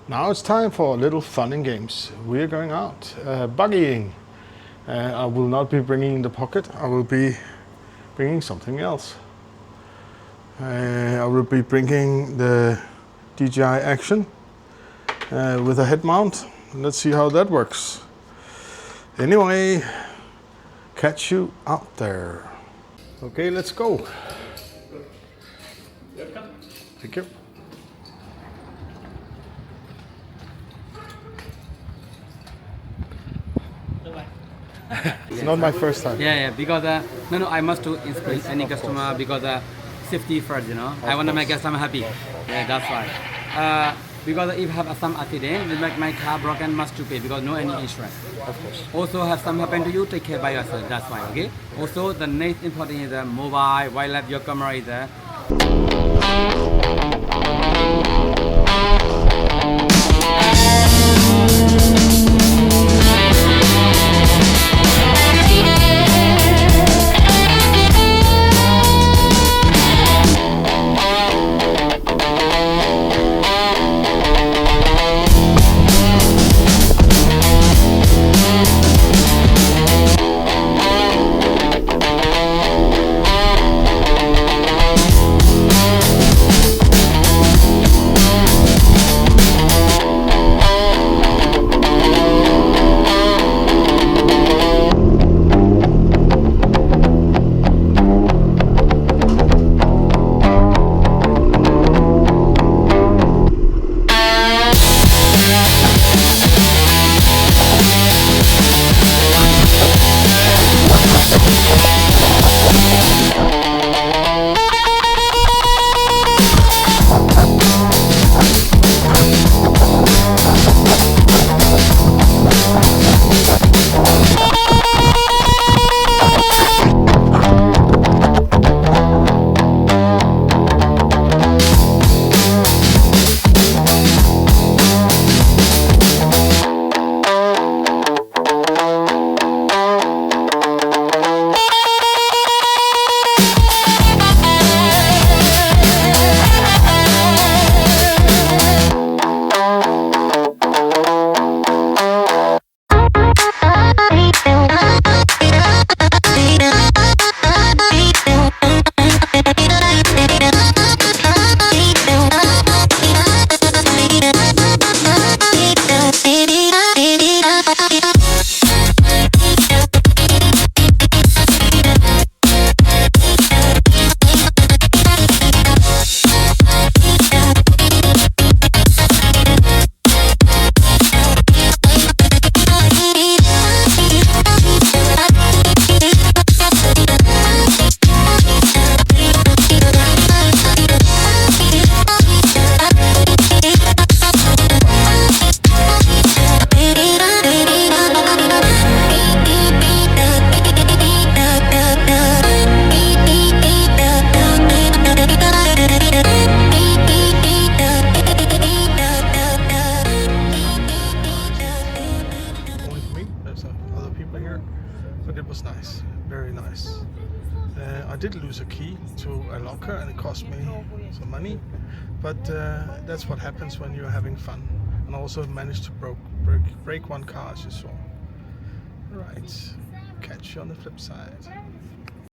Now it's time for a little fun and games. We are going out buggying. I will not be bringing the pocket. I will be bringing something else. I will be bringing the DJI Action with a head mount. Let's see how that works. Anyway, catch you out there. Okay, let's go. Thank you. It's not my first time. Yeah, because no, I must to inspire any customer because safety first, I want to make customer happy. Yeah, that's why. Because if have some accident, will make my car broken, must to pay because no any insurance. Of course. Also have some happen to you, take care by yourself. That's why. Okay. Also the next important is the mobile, wildlife, your camera is there. But it was nice, very nice. I did lose a key to a locker and it cost me some money, but that's what happens when you're having fun. And I also managed to break one car, as you saw. Right, catch you on the flip side.